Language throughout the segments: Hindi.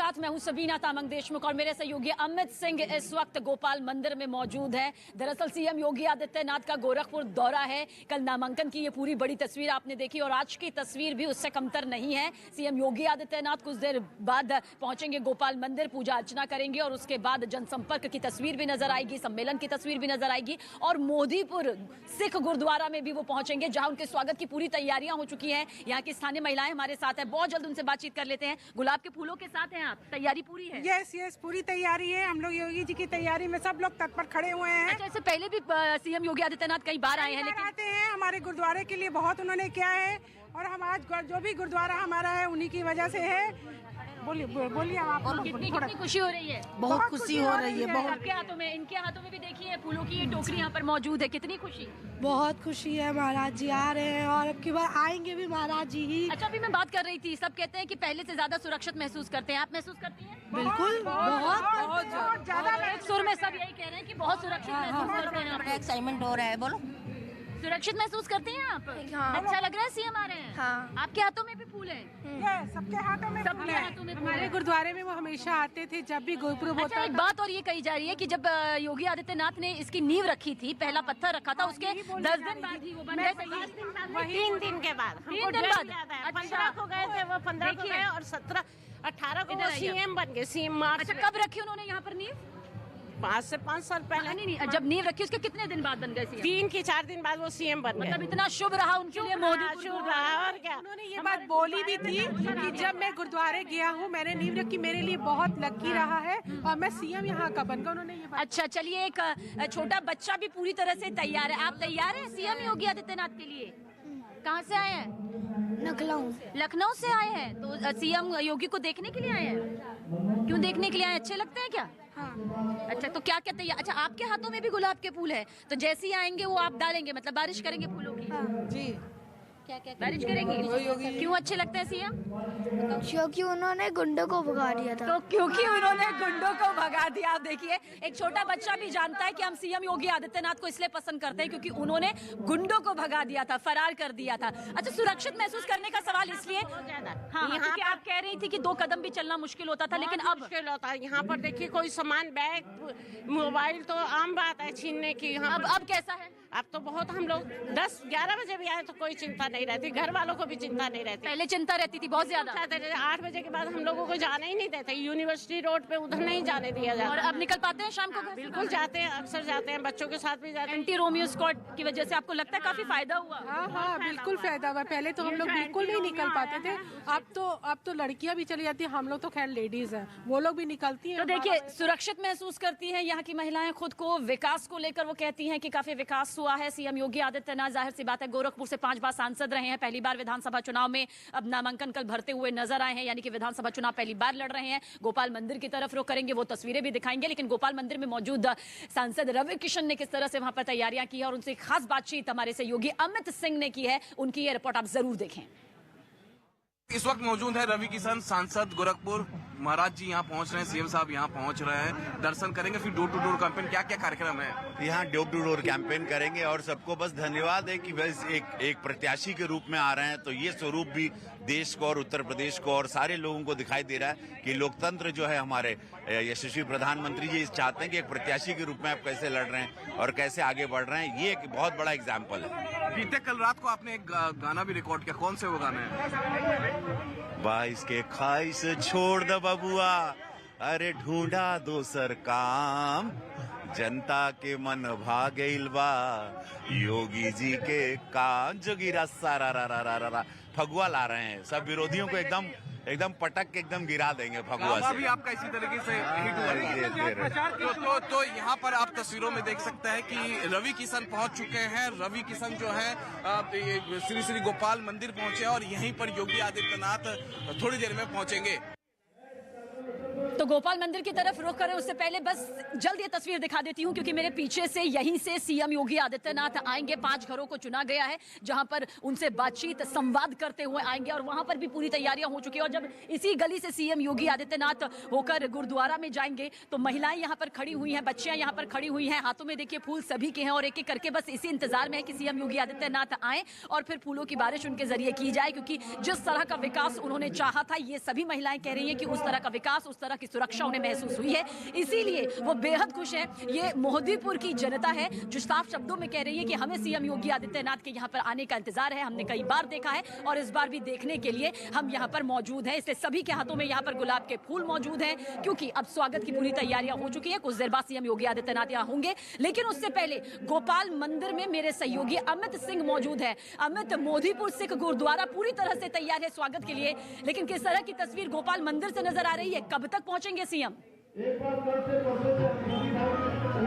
साथ मैं हूं सबीना तामंग देशमुख और मेरे सहयोगी अमित सिंह इस वक्त गोपाल मंदिर में मौजूद है। दरअसल सीएम योगी आदित्यनाथ का गोरखपुर दौरा है। कल नामांकन की ये पूरी बड़ी तस्वीर आपने देखी और आज की तस्वीर भी उससे कमतर नहीं है। सीएम योगी आदित्यनाथ कुछ देर बाद पहुंचेंगे गोपाल मंदिर, पूजा अर्चना करेंगे और उसके बाद जनसंपर्क की तस्वीर भी नजर आएगी, सम्मेलन की तस्वीर भी नजर आएगी और मोदीपुर सिख गुरुद्वारा में भी वो पहुंचेंगे जहां उनके स्वागत की पूरी तैयारियां हो चुकी हैं। यहाँ की स्थानीय महिलाएं हमारे साथ हैं, बहुत जल्द उनसे बातचीत कर लेते हैं। गुलाब के फूलों के साथ हैं आप, तैयारी पूरी है? यस पूरी तैयारी है। हम लोग योगी जी की तैयारी में सब लोग तत्पर खड़े हुए हैं। अच्छा, इससे पहले भी सीएम योगी आदित्यनाथ कई बार आए हैं, लेकिन आते हैं हमारे गुरुद्वारे के लिए बहुत उन्होंने किया है और हम आज जो भी गुरुद्वारा हमारा है उन्हीं की वजह से है। बोलिए आप। कितनी खुशी हो रही है? बहुत खुशी हो रही है। बहुत आपके हाथों में, इनके हाथों में भी देखिए फूलों की ये टोकरी यहाँ पर मौजूद है। कितनी खुशी? बहुत खुशी है। महाराज जी आ रहे हैं और अब की बार आएंगे भी महाराज जी ही। अच्छा, अभी मैं बात कर रही थी, सब कहते हैं कि पहले से ज्यादा सुरक्षित महसूस करते हैं। आप महसूस करती हैं? बिल्कुल, बहुत ज्यादा। एक सुर में सब यही कह रहे हैं कि बहुत सुरक्षित महसूस करते हैं। बड़ा एक्साइटमेंट हो रहा है। बोलो, सुरक्षित महसूस करते हैं आप? हाँ। अच्छा लग रहा है सीएम आ रहे हैं? हाँ। आपके हाथों में भी फूल है? सबके हाथों में सबके हाथों में फूल हमारे है। गुरुद्वारे में वो हमेशा आते थे जब भी गुरुपुरब अच्छा, एक बात और ये कही जा रही है कि जब योगी आदित्यनाथ ने इसकी नींव रखी थी, पहला पत्थर रखा था, उसके 10 दिन बाद ही वो बन गए। 3 दिन के बाद 3 दिन बाद? अच्छा, 15 को गए थे वो, 15 को गए और 17 18 को वो सीएम बन गए। सीएम मार्च। अच्छा, कब रखी उन्होंने यहाँ पर नींव? 5 से 5 साल पहले। नहीं, जब नींव रखी उसके कितने दिन बाद बन गए सीएम? 3 की 4 दिन बाद वो सीएम बन गए। मतलब इतना शुभ रहा उनके लिए मोदी शुभ रहा। और क्या, उन्होंने ये बात बोली भी थी कि जब मैं गुरुद्वारे गया हूँ मैंने नींव रखी, मेरे लिए बहुत लकी रहा है और मैं सीएम यहाँ का बनकर, उन्होंने ये बात। अच्छा, चलिए, एक छोटा बच्चा भी पूरी तरह से तैयार है। आप तैयार हैं सीएम योगी आदित्यनाथ के लिए? कहाँ से आए हैं? लखनऊ से आए हैं। तो सीएम योगी को देखने के लिए आए हैं? क्यों देखने के लिए आए? अच्छे लगते हैं क्या? हाँ। अच्छा, तो क्या क्या तैयार? अच्छा, आपके हाथों में भी गुलाब के फूल है, तो जैसे ही आएंगे वो आप डालेंगे, मतलब बारिश करेंगे फूलों की? हाँ। जी, क्या क्या बारिश करेंगी? क्यों अच्छे लगते हैं सीएम? क्योंकि उन्होंने गुंडों को भगा दिया था। तो क्योंकि उन्होंने गुंडों को भगा दिया। आप देखिए, एक छोटा बच्चा भी जानता है कि हम सीएम योगी आदित्यनाथ को इसलिए पसंद करते हैं क्योंकि उन्होंने गुंडों को भगा दिया था, फरार कर दिया था। अच्छा, सुरक्षित महसूस करने का सवाल इसलिए, हाँ, क्योंकि आप कह रही थी कि 2 कदम भी चलना मुश्किल होता था, लेकिन अब मुश्किल होता है। यहाँ पर देखिए, कोई सामान, बैग, मोबाइल तो आम बात है छीनने की। अब कैसा है? अब तो बहुत, हम लोग 10-11 बजे भी आए तो कोई चिंता नहीं रहती, घर वालों को भी चिंता नहीं रहती। पहले चिंता रहती थी बहुत ज्यादा। 8 बजे के बाद हम लोगों को जाने ही नहीं देते। यूनिवर्सिटी रोड पे उधर नहीं जाने दिया जाता। और अब निकल पाते हैं शाम को? बिल्कुल जाते हैं, अक्सर जाते हैं, बच्चों के साथ भी जाते हैं। एंटी रोमियो स्क्वाड की वजह से आपको लगता है काफी फायदा हुआ? हाँ, बिल्कुल फायदा हुआ। पहले तो हम लोग बिल्कुल नहीं निकल पाते थे, अब तो लड़कियां भी चली जाती है। हम लोग तो खैर लेडीज हैं, वो लोग भी निकलती हैं। तो देखिए, सुरक्षित महसूस करती हैं यहाँ की महिलाएं खुद को। विकास को लेकर वो कहती हैं कि काफी विकास हुआ है। सीएम योगी आदित्यनाथ, जाहिर सी बात है, गोरखपुर से 5 बार सांसद रहे हैं, पहली बार विधानसभा चुनाव में अब नामांकन कल भरते हुए नजर आए हैं, यानी कि विधानसभा चुनाव पहली बार लड़ रहे हैं। गोपाल मंदिर की तरफ रुख करेंगे, वो तस्वीरें भी दिखाएंगे। लेकिन गोपाल मंदिर में मौजूद सांसद रवि किशन ने किस तरह से वहां पर तैयारियां की है और उनसे खास बातचीत हमारे सहयोगी अमित सिंह ने की है, उनकी ये रिपोर्ट आप जरूर देखें। इस वक्त मौजूद है रवि किशन, सांसद गोरखपुर। महाराज जी यहाँ पहुँच रहे हैं, सीएम साहब यहाँ पहुँच रहे हैं, दर्शन करेंगे, फिर डोर टू डोर कैंपेन। क्या क्या कार्यक्रम है यहाँ? डोर टू डोर कैंपेन करेंगे और सबको बस धन्यवाद है कि बस एक प्रत्याशी के रूप में आ रहे हैं। तो ये स्वरूप भी देश को और उत्तर प्रदेश को और सारे लोगों को दिखाई दे रहा है कि लोकतंत्र जो है हमारे यशस्वी प्रधानमंत्री जी चाहते हैं कि एक प्रत्याशी के रूप में आप कैसे लड़ रहे हैं और कैसे आगे बढ़ रहे हैं। ये एक बहुत बड़ा एग्जाम्पल है। बीते कल रात को आपने एक गाना भी रिकॉर्ड किया, कौन से वो गाना है? 22 के ख्वाहिश छोड़ द बबुआ, अरे ढूंढा दोसर काम, जनता के मन भागइल बा, योगी जी के काम। जोगिरा सारा रा फगुआ ला रहे हैं, सब विरोधियों को एकदम पटक के एकदम गिरा देंगे फगुआ से। भी आपका इसी तरीके से हिट हुआ। तो यहाँ पर आप तस्वीरों में देख सकते हैं कि रवि किशन पहुंच चुके हैं। रवि किशन जो है श्री श्री गोपाल मंदिर पहुंचे और यहीं पर योगी आदित्यनाथ थोड़ी देर में पहुंचेंगे। तो गोपाल मंदिर की तरफ रुख करें उससे पहले बस जल्द ये तस्वीर दिखा देती हूं, क्योंकि मेरे पीछे से यहीं से सीएम योगी आदित्यनाथ आएंगे। 5 घरों को चुना गया है जहां पर उनसे बातचीत संवाद करते हुए आएंगे और वहां पर भी पूरी तैयारियां हो चुकी है। और जब इसी गली से सीएम योगी आदित्यनाथ होकर गुरुद्वारा में जाएंगे तो महिलाएं यहां पर खड़ी हुई हैं, बच्चियां यहां पर खड़ी हुई हैं, हाथों में देखिए फूल सभी के हैं और एक एक करके बस इसी इंतजार में है कि सीएम योगी आदित्यनाथ आए और फिर फूलों की बारिश उनके जरिए की जाए, क्योंकि जिस तरह का विकास उन्होंने चाहा था ये सभी महिलाएं कह रही हैं कि उस तरह का विकास, उस तरह की सुरक्षा उन्हें महसूस हुई है, इसीलिए वो बेहद खुश है। ये मोहद्दीपुर की जनता है जो साफ शब्दों में कह रही है कि हमें सीएम योगी आदित्यनाथ के यहाँ पर आने का इंतजार है। हमने कई बार देखा है और इस बार भी देखने के लिए हम यहाँ पर मौजूद हैं। इसलिए सभी के हाथों में यहाँ पर गुलाब के फूल मौजूद हैं, क्योंकि अब स्वागत की पूरी तैयारियां हो चुकी है। कुछ देर बाद सीएम योगी आदित्यनाथ यहाँ होंगे, लेकिन उससे पहले गोपाल मंदिर में मेरे सहयोगी अमित सिंह मौजूद है। अमित, मोदीपुर सिख गुरुद्वारा पूरी तरह से तैयार है स्वागत के लिए, लेकिन किस तरह की तस्वीर गोपाल मंदिर से नजर आ रही है? कब तक पहुंचेंगे सीएम?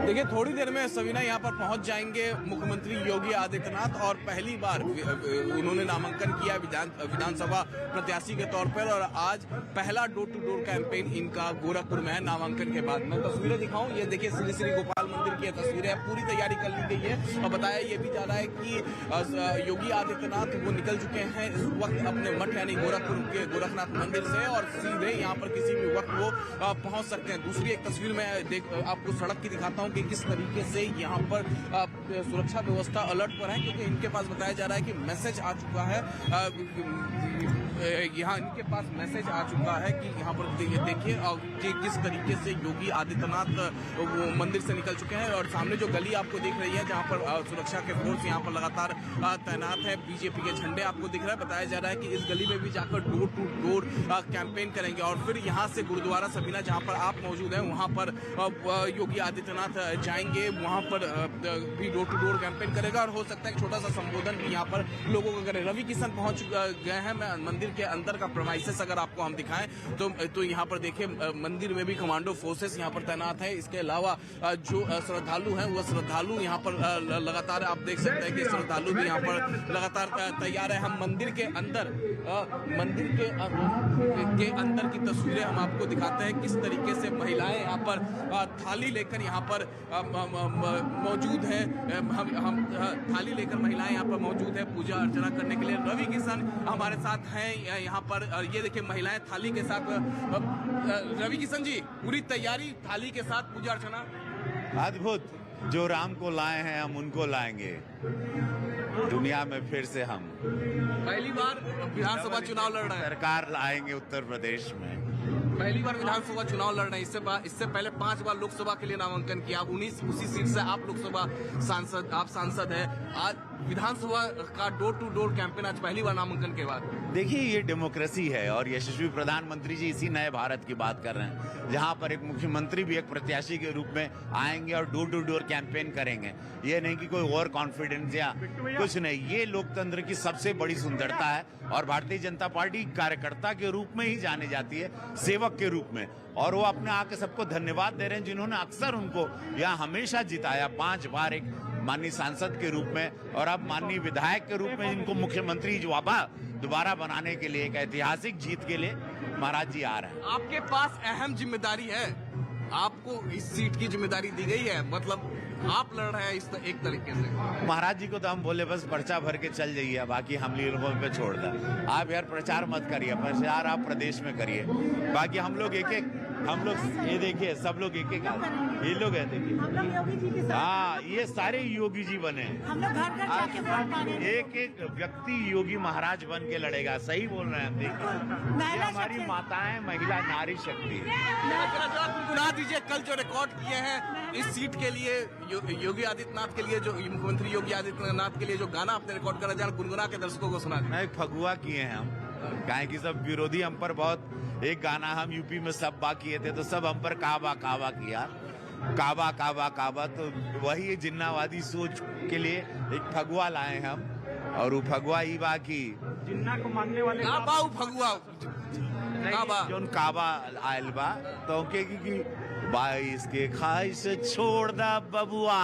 देखिए, थोड़ी देर में सवीना यहाँ पर पहुंच जाएंगे मुख्यमंत्री योगी आदित्यनाथ, और पहली बार उन्होंने नामांकन किया विधानसभा प्रत्याशी के तौर पर, और आज पहला डोर टू डोर कैंपेन इनका गोरखपुर में है नामांकन के बाद। मैं तस्वीरें दिखाऊं, ये देखिए श्री श्री गोपाल मंदिर की तस्वीरें, पूरी तैयारी कर ली गई है और बताया ये भी जा रहा है कि योगी आदित्यनाथ वो निकल चुके हैं इस वक्त अपने मठ यानी गोरखपुर के गोरखनाथ मंदिर से, और सीधे यहाँ पर किसी भी वक्त वो पहुंच सकते हैं। दूसरी एक तस्वीर में आपको सड़क की दिखाता हूं कि किस तरीके से यहाँ पर सुरक्षा व्यवस्था अलर्ट पर है, क्योंकि इनके पास बताया जा रहा है कि मैसेज आ चुका है, यहाँ इनके पास मैसेज आ चुका है कि यहाँ पर देखिए कि किस तरीके से योगी आदित्यनाथ वो मंदिर से निकल चुके हैं। और सामने जो गली आपको दिख रही है जहाँ पर सुरक्षा के फोर्स यहाँ पर लगातार तैनात है, बीजेपी के झंडे आपको दिख रहा है। बताया जा रहा है कि इस गली में भी जाकर डोर टू डोर कैंपेन करेंगे, और फिर यहाँ से गुरुद्वारा सबीना जहाँ पर आप मौजूद हैं वहाँ पर योगी आदित्यनाथ जाएंगे, वहाँ पर भी डोर टू डोर कैंपेन करेगा, और हो सकता है छोटा सा संबोधन भी यहाँ पर लोगों को करे। रवि किशन पहुंच गए हैं, मैं मंदिर के अंदर का प्रेमाइसेस अगर आपको हम दिखाएं तो यहाँ पर देखिए मंदिर में भी कमांडो फोर्सेस यहाँ पर तैनात है। इसके अलावा जो श्रद्धालु हैं वो श्रद्धालु यहाँ पर लगातार आप देख सकते हैं कि श्रद्धालु भी यहाँ पर लगातार तैयार है। हम मंदिर के अंदर की तस्वीरें हम आपको दिखाते हैं, किस तरीके से महिलाएं यहाँ पर थाली लेकर यहाँ पर मौजूद है। हम थाली लेकर महिलाएं यहाँ पर मौजूद है पूजा अर्चना करने के लिए। रवि किशन हमारे साथ हैं यहाँ पर, ये देखिए महिलाएं थाली के साथ। रवि किशन जी, पूरी तैयारी थाली के साथ पूजा अर्चना? अद्भुत, जो राम को लाए हैं हम उनको लाएंगे दुनिया में फिर से। हम पहली बार विधानसभा चुनाव लड़ रहे हैं, सरकार लाएंगे उत्तर प्रदेश में। पहली बार विधानसभा चुनाव लड़ रहे हैं। इससे पहले 5 बार लोकसभा के लिए नामांकन किया, आप उसी सीट से आप लोकसभा सांसद हैं। आज विधानसभा का डोर टू डोर कैंपेन, आज पहली बार नामांकन के बाद। देखिए, ये डेमोक्रेसी है और यशस्वी प्रधानमंत्री जी इसी नए भारत की बात कर रहे हैं, जहां पर एक मुख्यमंत्री भी एक प्रत्याशी के रूप में आएंगे और डोर टू डोर कैंपेन करेंगे। ये नहीं कि कोई ओवर कॉन्फिडेंस या कुछ नहीं, ये लोकतंत्र की सबसे बड़ी सुंदरता है। और भारतीय जनता पार्टी कार्यकर्ता के रूप में ही जानी जाती है, सेवक के रूप में, और वो अपने आके सबको धन्यवाद दे रहे हैं जिन्होंने अक्सर उनको यहाँ हमेशा जिताया। 5 बार एक माननीय सांसद के रूप में और अब माननीय विधायक के रूप में इनको मुख्यमंत्री दोबारा बनाने के लिए, एक ऐतिहासिक जीत के लिए महाराज जी आ रहे हैं। आपके पास अहम जिम्मेदारी है, आपको इस सीट की जिम्मेदारी दी गई है, मतलब आप लड़ रहे हैं इस एक तरीके से। महाराज जी को तो हम बोले बस पर्चा भर के चल जाइए, बाकी हम लोगों पे छोड़ दें। आप यार प्रचार मत करिए, प्रचार आप प्रदेश में करिए, बाकी हम लोग हम लोग ये देखिए सब लोग एक ये लोग हैं, देखिए हाँ, ये सारे योगी जी बने। हम लोग घर घर जाके वोट मांगेंगे। एक व्यक्ति योगी महाराज बन के लड़ेगा, सही बोल रहे हैं हम। देखिए, ये हमारी माताएं, महिला नारी शक्ति गुनगुना दीजिए, कल जो रिकॉर्ड किए हैं इस सीट के लिए योगी आदित्यनाथ के लिए, जो मुख्यमंत्री योगी आदित्यनाथ के लिए जो गाना आपने रिकॉर्ड करा जाए, गुनगुना के दर्शकों को सुना दें। एक फगुआ किए हैं हम, काहे कि सब विरोधी हम पर बहुत, एक गाना हम यूपी में सब किए थे तो सब हम पर काबा काबा किया, काबा काबा काबा, तो वही जिन्नावादी सोच के लिए एक फगुआ लाए हम। और वो फगुआ ही बा की जिन्ना को मांगने वाले फगुआ जोन काबा आयल बा, तो कि 22 के ख्वाहिश छोड़ दा बबुआ,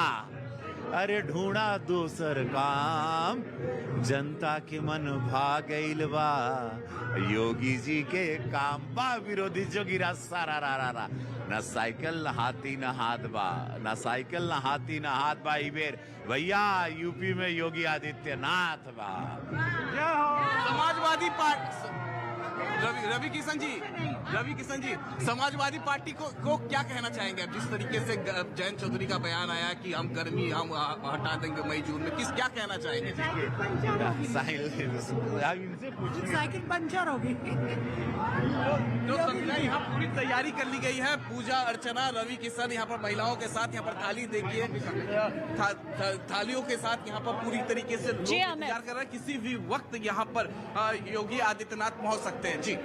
अरे ढूंढा दूसर काम, जनता के मन भागइल बा योगी जी के काम बा। विरोधी जोगिरा सारा रा रा रा, न साइकिल न हाथी न हाथ बा, न साइकिल न हाथी न हाथ बा। इबेर भैया यूपी में योगी आदित्यनाथ बा। समाजवादी पार्टी रवि किशन जी समाजवादी पार्टी को क्या कहना चाहेंगे आप? जिस तरीके से जयंत चौधरी का बयान आया कि हम गर्मी हम हटा देंगे मई जून में, क्या कहना चाहेंगे? साइकिल पंचर होगी। तो यहाँ पूरी तैयारी कर ली गई है, पूजा अर्चना। रवि किशन यहाँ पर महिलाओं के साथ यहाँ पर थाली देखिए, थालियों के साथ यहाँ पर पूरी तरीके से लोग इंतजार कर रहे हैं। किसी भी वक्त यहाँ पर योगी आदित्यनाथ पहुंच सकते हैं। जी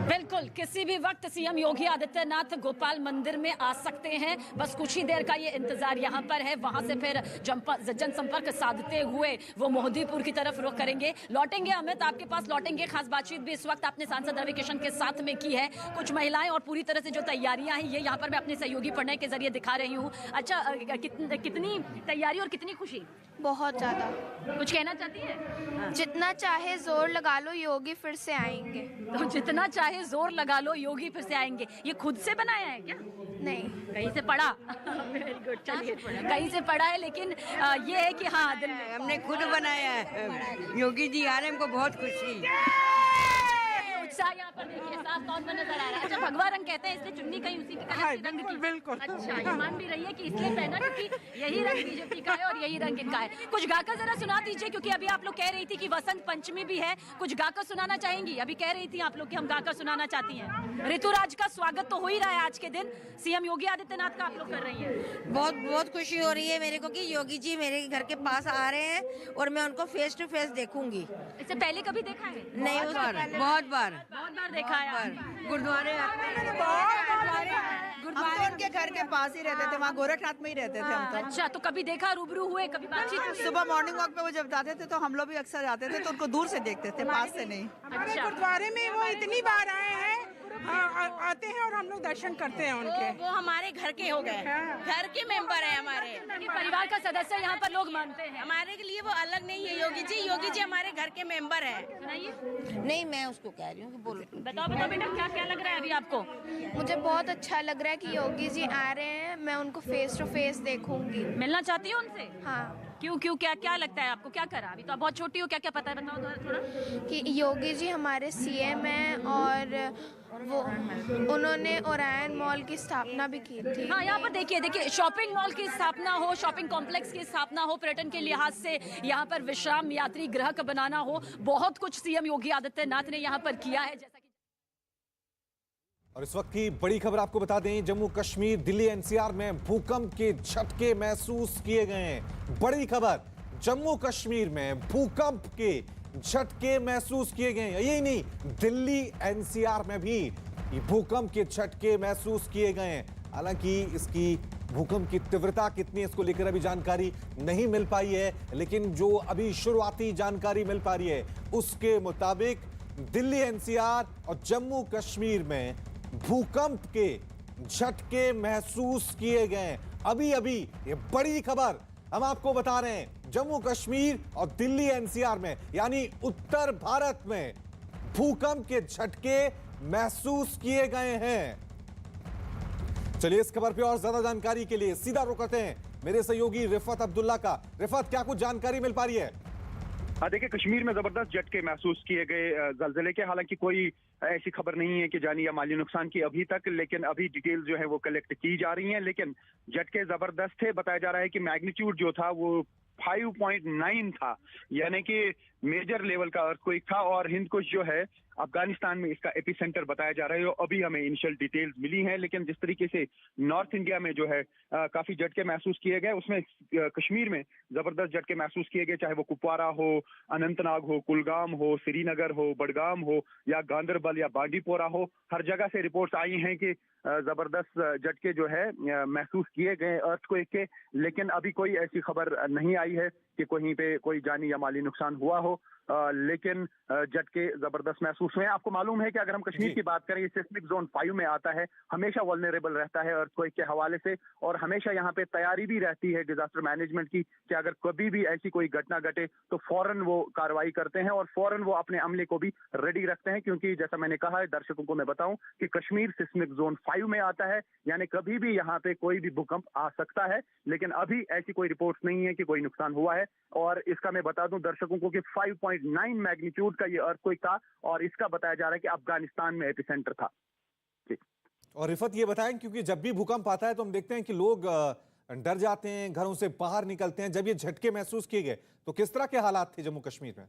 बिल्कुल, किसी भी वक्त सीएम योगी आदित्यनाथ गोपाल मंदिर में आ सकते हैं। बस कुछ ही देर का ये इंतजार यहाँ पर है। वहां से फिर जनसंपर्क साधते हुए वो मोहदीपुर की तरफ रुख करेंगे। लौटेंगे अमित, आपके पास लौटेंगे। खास बातचीत भी इस वक्त आपने सांसद रवि किशन के साथ में की है। कुछ महिलाएं और पूरी तरह से जो तैयारियां हैं ये यहाँ पर मैं अपने सहयोगी प्रणय के जरिए दिखा रही हूँ। अच्छा, कितनी तैयारी और कितनी खुशी? बहुत ज्यादा। कुछ कहना चाहती है? जितना चाहे जोर लगा लो, योगी फिर से आएंगे। तो जितना चाहे जोर लगा लो, योगी फिर से आएंगे। ये खुद से बनाया है क्या? नहीं, कहीं से पढ़ा? वेरी गुड, चलिए कहीं से पढ़ा है। लेकिन ये है कि हाँ, हमने खुद बनाया है। योगी जी आ रहे हैं, हमको बहुत खुशी। उत्साह यहाँ पर देखिए साफ तौर पर नजर आ रहा है। अच्छा, भगवा रंग कहते हैं इसलिए चुन्नी कहीं उसी के रंग की? बिल्कुल। अच्छा, ये मान भी रही है कि इसलिए पहना क्योंकि यही रंग बीजेपी का है और यही रंग इनका है। कुछ गाकर जरा सुना दीजिए, क्योंकि अभी आप लोग कह रही थी कि वसंत पंचमी भी है। कुछ गाकर सुनाना चाहेंगी? अभी कह रही थी आप लोग कि हम गाकर सुनाना चाहती हैं। ऋतुराज का स्वागत तो हो ही रहा है आज के दिन, सीएम योगी आदित्यनाथ का आप लोग कर रही है। बहुत बहुत खुशी हो रही है मेरे को कि योगी जी मेरे घर के पास आ रहे हैं और मैं उनको फेस टू फेस देखूंगी। इससे पहले कभी देखा है? नहीं, बहुत बार देखा है। गुरुद्वारे हम तो उनके घर के पास ही रहते थे, वहाँ गोरखनाथ में ही रहते थे हम तो। अच्छा, तो कभी देखा, रूबरू हुए, कभी बातचीत हुई? सुबह मॉर्निंग वॉक पे वो जब जाते थे तो हम लोग भी अक्सर जाते थे, तो उनको दूर से देखते थे, पास से नहीं। हमारे गुरुद्वारे में वो इतनी बार आए हैं, आते हैं और हम लोग दर्शन करते हैं उनके। वो हमारे घर के हो गए, घर के मेंबर है हमारे, परिवार का सदस्य यहाँ पर लोग मानते हैं। हमारे के लिए वो अलग नहीं है। योगी जी हमारे घर के मेंबर है। नहीं, मैं उसको कह रही हूँ कि बोलो। बताओ बेटा, क्या लग रहा है अभी आपको? मुझे बहुत अच्छा लग रहा है कि योगी जी आ रहे हैं। मैं उनको फेस टू फेस देखूंगी। मिलना चाहती हो उनसे? हाँ। क्यों क्या लगता है आपको? क्या करा? अभी तो आप बहुत छोटी हो, क्या पता है, बताओ थोड़ा। कि योगी जी हमारे सीएम हैं और वो उन्होंने ओरायन मॉल की स्थापना भी की थी। हाँ, यहाँ पर देखिए शॉपिंग मॉल की स्थापना हो, शॉपिंग कॉम्प्लेक्स की स्थापना हो, पर्यटन के लिहाज से यहाँ पर विश्राम यात्री गृह का बनाना हो, बहुत कुछ सीएम योगी आदित्यनाथ ने यहाँ पर किया है। जैसा कि और इस वक्त की बड़ी खबर आपको बता दें, जम्मू कश्मीर, दिल्ली एनसीआर में भूकंप के झटके महसूस किए गए हैं। बड़ी खबर, जम्मू कश्मीर में भूकंप के झटके महसूस किए गए हैं। यही नहीं, दिल्ली एनसीआर में भी भूकंप के झटके महसूस किए गए हैं। हालांकि इसकी भूकंप की तीव्रता कितनी है इसको लेकर अभी जानकारी नहीं मिल पाई है, लेकिन जो अभी शुरुआती जानकारी मिल पा रही है उसके मुताबिक दिल्ली एनसीआर और जम्मू कश्मीर में भूकंप के झटके महसूस किए गए। अभी ये बड़ी खबर हम आपको बता रहे हैं, जम्मू कश्मीर और दिल्ली एनसीआर में यानी उत्तर भारत में भूकंप के झटके महसूस किए गए हैं। चलिए इस खबर पे और ज्यादा जानकारी के लिए सीधा रुख करते हैं मेरे सहयोगी रिफत अब्दुल्ला का। रिफत, क्या कुछ जानकारी मिल पा रही है? देखिए, कश्मीर में जबरदस्त झटके महसूस किए गए जलजले के। हालांकि कोई ऐसी खबर नहीं है कि जानी या माली नुकसान की अभी तक, लेकिन अभी डिटेल जो है वो कलेक्ट की जा रही हैं। लेकिन झटके जबरदस्त थे। बताया जा रहा है कि मैग्नीट्यूड जो था वो 5.9 था, यानी कि मेजर लेवल का अर्थक्वेक था। और हिंदकुश जो है अफगानिस्तान में इसका एपिसेंटर बताया जा रहा है। अभी हमें इनिशियल डिटेल्स मिली हैं, लेकिन जिस तरीके से नॉर्थ इंडिया में जो है काफी झटके महसूस किए गए, उसमें कश्मीर में जबरदस्त झटके महसूस किए गए। चाहे वो कुपवारा हो, अनंतनाग हो, कुलगाम हो, श्रीनगर हो, बडगाम हो या गांदरबल या बांडीपोरा हो, हर जगह से रिपोर्ट्स आई हैं कि जबरदस्त झटके जो है महसूस किए गए अर्थक्वेक के। लेकिन अभी कोई ऐसी खबर नहीं आई है कि कहीं पे कोई जानी या माली नुकसान हुआ हो। लेकिन झटके जबरदस्त महसूस हुए। आपको मालूम है कि अगर हम कश्मीर की बात करें, सिस्मिक जोन 5 में आता है, हमेशा वल्नरेबल रहता है अर्थक्वेक के हवाले से, और हमेशा यहाँ पे तैयारी भी रहती है डिजास्टर मैनेजमेंट की कि अगर कभी भी ऐसी कोई घटना घटे तो फौरन वो कार्रवाई करते हैं और फौरन वो अपने अमले को भी रेडी रखते हैं। क्योंकि जैसा मैंने कहा है, दर्शकों को मैं बताऊं कि कश्मीर सिस्मिक जोन 5 में आता है, यानी कभी भी यहाँ पे कोई भी भूकंप आ सकता है, लेकिन अभी ऐसी कोई रिपोर्ट नहीं है कि कोई नुकसान हुआ है। और इसका मैं बता दूं दर्शकों को कि 5.9 मैग्नीट्यूड का ये अर्थक्वेक था और इसका बताया जा रहा है कि अफगानिस्तान में एपिसेंटर था। और रिफत ये बताएं, क्योंकि जब भी भूकंप आता है तो हम देखते हैं कि लोग डर जाते हैं, घरों से बाहर निकलते हैं। जब ये झटके महसूस किए गए तो किस तरह के हालात थे जम्मू कश्मीर में?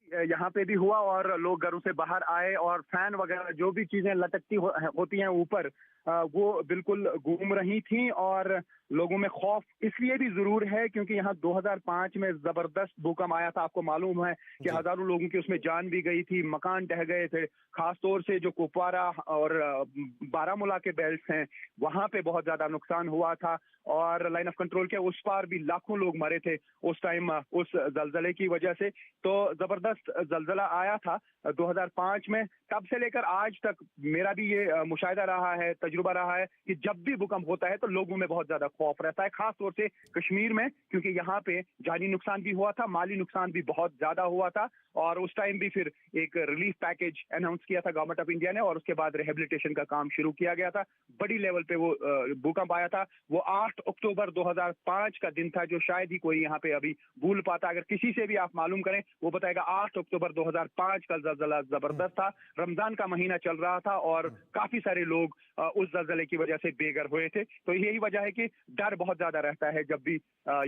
यहाँ पे भी हुआ और लोग घरों से बाहर आए और फैन वगैरह जो भी चीजें लटकती होती हैं ऊपर, वो बिल्कुल घूम रही थी। और लोगों में खौफ इसलिए भी जरूर है क्योंकि यहाँ 2005 में जबरदस्त भूकंप आया था। आपको मालूम है कि हजारों लोगों की उसमें जान भी गई थी, मकान ढह गए थे। खासतौर से जो कुपवारा और बारामूला के बेल्ट हैं, वहां पे बहुत ज्यादा नुकसान हुआ था और लाइन ऑफ कंट्रोल के उस पार भी लाखों लोग मरे थे उस टाइम उस जलजले की वजह से। तो जबरदस्त जलजला आया था 2005 में। तब से लेकर आज तक मेरा भी ये मुशाहिदा रहा है, तजुर्बा रहा है कि जब भी भूकंप होता है तो लोगों में बहुत ज्यादा खौफ रहता है, खास तौर से कश्मीर में, क्योंकि यहाँ पे जानी नुकसान भी हुआ था, माली नुकसान भी बहुत ज्यादा हुआ था। और उस टाइम भी फिर एक रिलीफ पैकेज अनाउंस किया था गवर्नमेंट ऑफ इंडिया ने और उसके बाद रिहेबिलिटेशन का काम शुरू किया गया था। बड़ी लेवल पे वो भूकंप आया था। वो 8 अक्टूबर 2005 का दिन था, जो शायद ही कोई यहाँ पे अभी भूल पाता। अगर किसी से भी आप मालूम करें, वो बताएगा 8 अक्टूबर 2005 का जलजला जबरदस्त था। रमजान का महीना चल रहा था और काफी सारे लोग उस जलजले की वजह से बेघर हुए थे। तो यही वजह है कि डर बहुत ज्यादा रहता है जब भी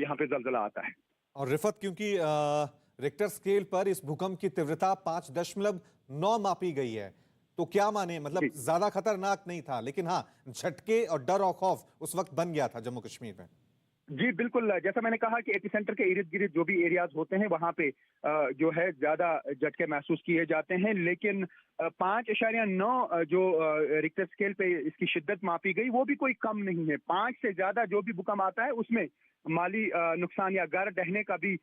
यहाँ पे जलजला आता है। और रिफत, क्योंकि रिक्टर स्केल पर इस भूकंप की तीव्रता 5.9 मापी गई है, तो क्या माने, मतलब ज्यादा खतरनाक नहीं था, लेकिन हाँ झटके और डर और खौफ उस वक्त बन गया था जम्मू कश्मीर में। जी बिल्कुल, जैसा मैंने कहा कि एपिसेंटर के इर्द गिर्द जो भी एरियाज होते हैं वहां पे जो है ज्यादा झटके महसूस किए जाते हैं। लेकिन 5.9 जो रिक्टर स्केल पे इसकी शिद्दत मापी गई, वो भी कोई कम नहीं है। 5 से ज्यादा जो भी भूकंप आता है उसमें माली नुकसान या घर ढहने का भी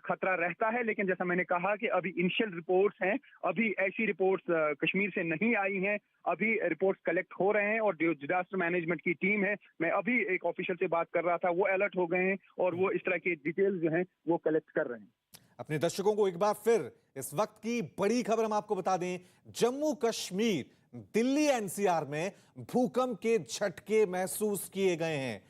खतरा रहता है। लेकिन जैसा मैंने कहा कि अभी इनिशियल रिपोर्ट्स हैं, अभी ऐसी रिपोर्ट्स कश्मीर से नहीं आई हैं, अभी रिपोर्ट्स कलेक्ट हो रहे हैं और जो डिजास्टर मैनेजमेंट की टीम है, मैं अभी एक ऑफिशियल से बात कर रहा था, वो अलर्ट हो गए हैं और वो इस तरह की डिटेल्स जो हैं वो कलेक्ट कर रहे हैं। अपने दर्शकों को एक बार फिर इस वक्त की बड़ी खबर हम आपको बता दें। जम्मू कश्मीर, दिल्ली एनसीआर में भूकंप के झटके महसूस किए गए हैं।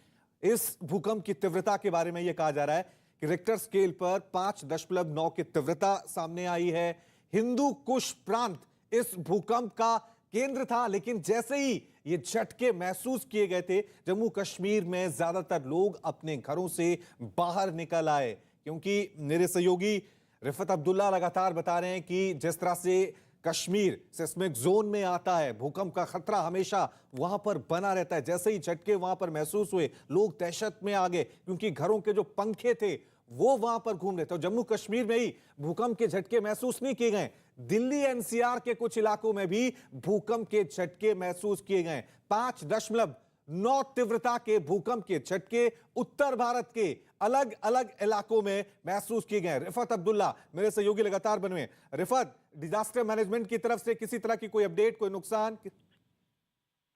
इस भूकंप की तीव्रता के बारे में यह कहा जा रहा है कि रिक्टर स्केल पर 5.9 की तीव्रता सामने आई है। हिंदू कुश प्रांत इस भूकंप का केंद्र था, लेकिन जैसे ही ये झटके महसूस किए गए थे, जम्मू कश्मीर में ज्यादातर लोग अपने घरों से बाहर निकल आए। क्योंकि मेरे सहयोगी रिफत अब्दुल्ला लगातार बता रहे हैं कि जिस तरह से कश्मीर सिस्मिक जोन में आता है, भूकंप का खतरा हमेशा वहां पर बना रहता है। जैसे ही झटके वहां पर महसूस हुए, लोग दहशत में आ गए, क्योंकि घरों के जो पंखे थे वो वहां पर घूम रहे थे। जम्मू कश्मीर में ही भूकंप के झटके महसूस नहीं किए गए, दिल्ली एनसीआर के कुछ इलाकों में भी भूकंप के झटके महसूस किए गए। 5.9 तीव्रता के भूकंप के झटके उत्तर भारत के अलग अलग इलाकों में महसूस किए गए। रिफत अब्दुल्ला मेरे सहयोगी लगातार बने। रिफत, डिजास्टर मैनेजमेंट की तरफ से किसी तरह की कोई अपडेट, कोई नुकसान?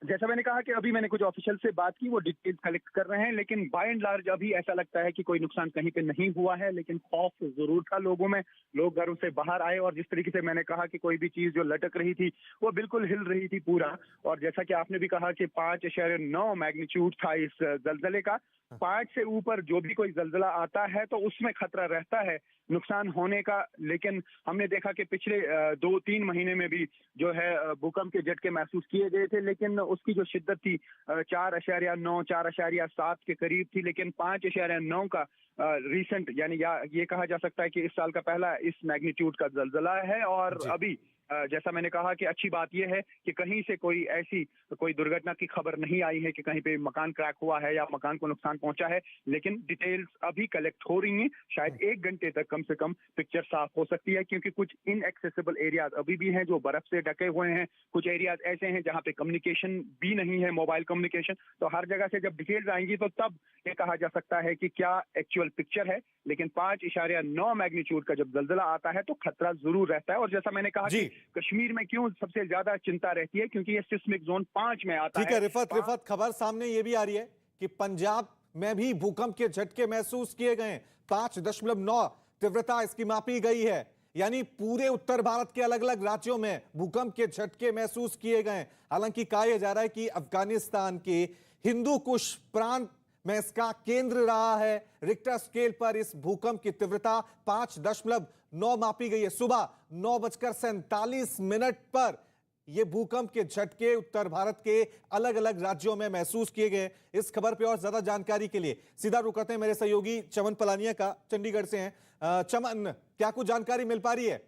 जैसा मैंने कहा कि अभी मैंने कुछ ऑफिशियल से बात की, वो डिटेल्स कलेक्ट कर रहे हैं, लेकिन बाय एंड लार्ज अभी ऐसा लगता है कि कोई नुकसान कहीं पे नहीं हुआ है। लेकिन खौफ जरूर था लोगों में, लोग घरों से बाहर आए और जिस तरीके से मैंने कहा कि कोई भी चीज जो लटक रही थी वो बिल्कुल हिल रही थी पूरा। और जैसा कि आपने भी कहा कि 5.9 मैग्नीट्यूड था इस जलजले का। 5 से ऊपर जो भी कोई जलजला आता है तो उसमें खतरा रहता है नुकसान होने का। लेकिन हमने देखा कि पिछले 2-3 महीने में भी जो है भूकंप के झटके महसूस किए गए थे, लेकिन उसकी जो शिद्दत थी 4.9, 4.7 के करीब थी। लेकिन 5.9 का रिसेंट, यानी ये कहा जा सकता है कि इस साल का पहला इस मैग्नीट्यूड का जलजला है। और अभी जैसा मैंने कहा कि अच्छी बात यह है कि कहीं से कोई दुर्घटना की खबर नहीं आई है कि कहीं पे मकान क्रैक हुआ है या मकान को नुकसान पहुंचा है, लेकिन डिटेल्स अभी कलेक्ट हो रही हैं। शायद 1 घंटे तक कम से कम पिक्चर साफ हो सकती है, क्योंकि कुछ इनएक्सेसिबल एरियाज अभी भी हैं जो बर्फ से ढके हुए हैं। कुछ एरियाज ऐसे हैं जहां पे कम्युनिकेशन भी नहीं है, मोबाइल कम्युनिकेशन। तो हर जगह से जब डिटेल्स आएंगी तो तब ये कहा जा सकता है कि क्या एक्चुअल पिक्चर है। लेकिन 5.9 मैग्नीट्यूड का जब जल्जला आता है तो खतरा जरूर रहता है। और जैसा मैंने कहा कि कश्मीर में क्यों सबसे ज्यादा चिंता रहती है, क्योंकि ये सिस्मिक जोन 5 में आता है। ठीक है रिफत, खबर सामने ये भी आ रही है कि पंजाब में भी भूकंप के झटके महसूस किए गए। 5.9 तीव्रता इसकी मापी गई है, यानी पूरे उत्तर भारत के अलग अलग राज्यों में भूकंप के झटके महसूस किए गए। हालांकि कहा जा रहा है कि अफगानिस्तान के हिंदू कुश प्रांत में इसका केंद्र रहा है। रिक्टर स्केल पर इस भूकंप की तीव्रता 5.9 मापी गई है। सुबह 9:47 पर यह भूकंप के झटके उत्तर भारत के अलग अलग राज्यों में महसूस किए गए। इस खबर पे और ज्यादा जानकारी के लिए सीधा रुख करते हैं मेरे सहयोगी चमन पलानिया का, चंडीगढ़ से हैं। चमन, क्या कुछ जानकारी मिल पा रही है?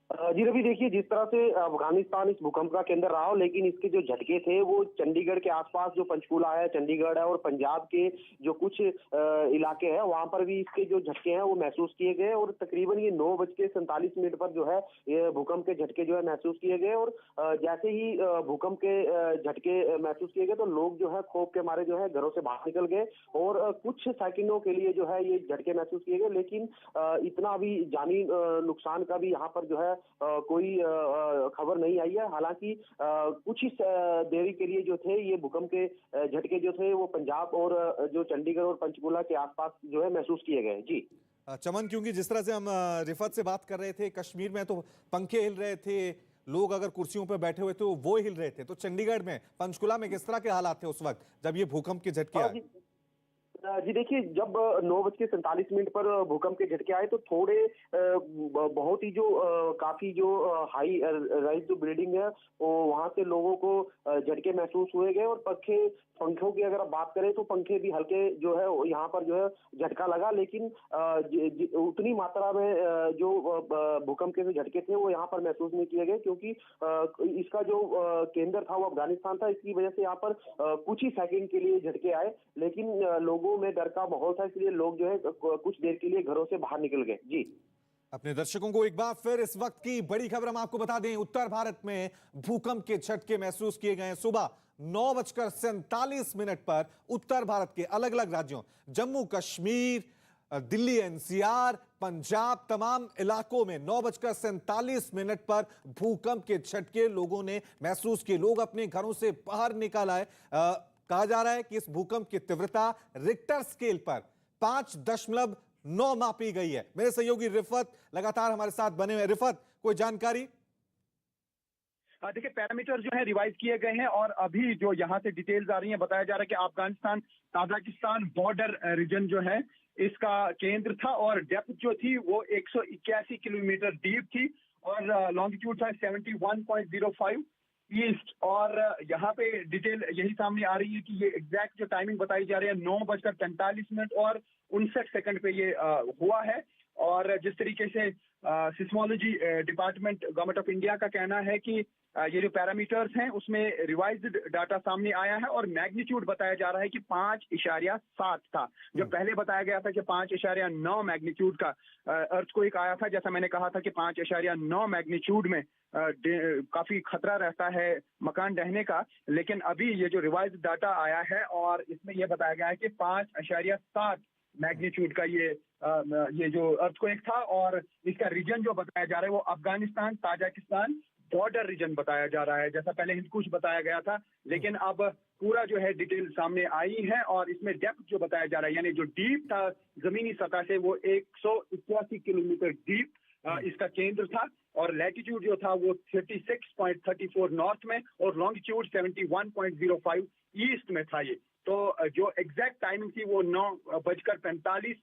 जी रवि, देखिए जिस तरह से अफगानिस्तान इस भूकंप का केंद्र रहा हो, लेकिन इसके जो झटके थे वो चंडीगढ़ के आसपास जो पंचकूला है, चंडीगढ़ है और पंजाब के जो कुछ इलाके हैं वहां पर भी इसके जो झटके हैं वो महसूस किए गए। और तकरीबन ये 9:47 पर जो है ये भूकंप के झटके जो है महसूस किए गए। और जैसे ही भूकंप के झटके महसूस किए गए तो लोग जो है खौफ के मारे जो है घरों से बाहर निकल गए और कुछ सेकंडों के लिए जो है ये झटके महसूस किए गए। लेकिन इतना भी जानी नुकसान का भी यहाँ पर जो है कोई खबर नहीं आई है। हालांकि कुछ ही देरी के लिए जो थे ये भूकंप के झटके जो थे वो पंजाब और जो चंडीगढ़ और पंचकुला के आसपास जो है महसूस किए गए। जी चमन, क्योंकि जिस तरह से हम रिफत से बात कर रहे थे, कश्मीर में तो पंखे हिल रहे थे, लोग अगर कुर्सियों पर बैठे हुए थे वो हिल रहे थे, तो चंडीगढ़ में, पंचकुला में किस तरह के हालात थे उस वक्त जब ये भूकंप के झटके आए? जी देखिए, जब 9:47 पर भूकंप के झटके आए तो थोड़े बहुत ही जो काफी जो हाई राइज जो बिल्डिंग है वो वहां से लोगों को झटके महसूस हुए गए। और पंखों की अगर आप बात करें तो पंखे भी हल्के जो है यहाँ पर जो है झटका लगा। लेकिन उतनी मात्रा में जो भूकंप के झटके थे वो यहाँ पर महसूस नहीं किए गए, क्योंकि इसका जो केंद्र था वो अफगानिस्तान था। इसकी वजह से यहाँ पर कुछ ही सेकंड के लिए झटके आए, लेकिन लोगों में डर का माहौल था, इसलिए लोग जो है कुछ देर के लिए घरों से बाहर निकल गए। जी अपने दर्शकों को एक बार फिर इस वक्त की बड़ी खबर हम आपको बता दें। उत्तर भारत में भूकंप के झटके महसूस किए गए। सुबह 9:47 पर उत्तर भारत के अलग अलग राज्यों जम्मू कश्मीर, दिल्ली एनसीआर, पंजाब, तमाम इलाकों में 9:47 पर भूकंप के झटके लोगों ने महसूस किए। लोग अपने घरों से बाहर निकल आए। कहा जा रहा है कि इस भूकंप की तीव्रता रिक्टर स्केल पर 5.9 मापी गई है। मेरे सहयोगी रिफत लगातार हमारे साथ बने हुए। रिफत, कोई जानकारी? देखिए, पैरामीटर जो है रिवाइज किए गए हैं और अभी जो यहाँ से डिटेल्स आ रही हैं, बताया जा रहा है कि अफगानिस्तान ताजिकिस्तान बॉर्डर रीजन जो है इसका केंद्र था और डेप्थ जो थी वो 181 किलोमीटर डीप थी और लॉन्गिट्यूड था 71.05 ईस्ट। और यहाँ पे डिटेल यही सामने आ रही है कि ये एग्जैक्ट जो टाइमिंग बताई जा रही है 9:45 और 59 सेकंड पे ये हुआ है। और जिस तरीके से seismology department government of India का कहना है कि ये जो पैरामीटर्स हैं उसमें रिवाइज्ड डाटा सामने आया है और मैग्नीट्यूड बताया जा रहा है कि 5.7 था। जो पहले बताया गया था कि 5.9 मैग्नीट्यूड का अर्थक्वेक आया था। जैसा मैंने कहा था कि 5.9 मैग्नीट्यूड में काफी खतरा रहता है मकान ढहने का, लेकिन अभी ये जो रिवाइज्ड डाटा आया है और इसमें यह बताया गया है कि 5.7 मैग्नीट्यूड का ये जो अर्थक्वेक था। और इसका रीजन जो बताया जा रहा है वो अफगानिस्तान ताजिकिस्तान बॉर्डर रीजन बताया जा रहा है। जैसा पहले हिंदकुश बताया गया था, लेकिन अब पूरा जो है डिटेल सामने आई है और इसमें डेप्थ जो बताया जा रहा है यानी जो डीप था जमीनी सतह से वो 181 किलोमीटर डीप इसका केंद्र था और लैटिट्यूड जो था वो 36.34 नॉर्थ में और लॉन्गिट्यूड 71.05 ईस्ट में था। ये तो जो एग्जैक्ट टाइमिंग थी वो 9:45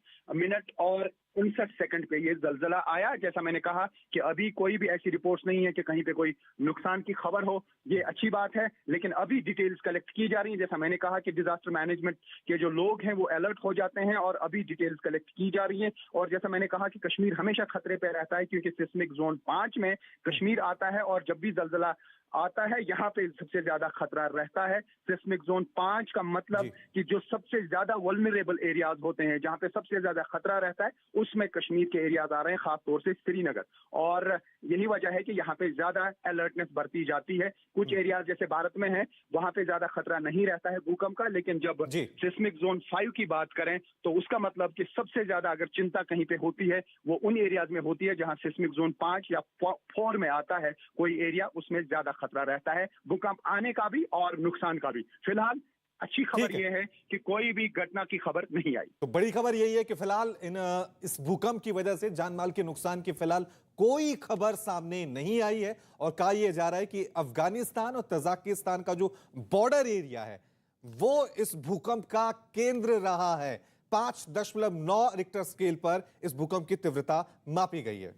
और 59 सेकंड पे ये जलजला आया। जैसा मैंने कहा कि अभी कोई भी ऐसी रिपोर्ट्स नहीं है कि कहीं पे कोई नुकसान की खबर हो, ये अच्छी बात है, लेकिन अभी डिटेल्स कलेक्ट की जा रही हैं। जैसा मैंने कहा कि डिजास्टर मैनेजमेंट के जो लोग हैं वो अलर्ट हो जाते हैं और अभी डिटेल्स कलेक्ट की जा रही हैं। और जैसा मैंने कहा कि कश्मीर हमेशा खतरे पे रहता है क्योंकि सिस्मिक जोन 5 5 में कश्मीर आता है और जब भी जलजला आता है यहाँ पे सबसे ज्यादा खतरा रहता है। सिस्मिक जोन 5 का मतलब कि जो सबसे ज्यादा वल्नरेबल एरियाज होते हैं, जहाँ पे सबसे ज्यादा खतरा रहता है, उसमें कश्मीर के एरियाज आ रहे हैं, खासतौर से श्रीनगर। और यही वजह है कि यहाँ पे ज्यादा अलर्टनेस बरती जाती है। कुछ एरियाज जैसे भारत में है, वहां पे ज्यादा खतरा नहीं रहता है भूकंप का, लेकिन जब सिस्मिक जोन 5 की बात करें तो उसका मतलब कि सबसे ज्यादा अगर चिंता कहीं पे होती है वो उन एरियाज में होती है जहां सिस्मिक जोन 5 या 4 में आता है कोई एरिया, उसमें ज्यादा खतरा रहता है भूकंप आने का भी और नुकसान का भी। फिलहाल अच्छी खबर यह है कि कोई भी घटना की खबर नहीं आई। तो बड़ी खबर यही है कि फिलहाल इस भूकंप की वजह से जान माल के नुकसान की फिलहाल कोई खबर सामने नहीं आई है। और कहा यह जा रहा है कि अफगानिस्तान और तजाकिस्तान का जो बॉर्डर एरिया है वो इस भूकंप का केंद्र रहा है। 5.9 रिक्टर स्केल पर इस भूकंप की तीव्रता मापी गई है।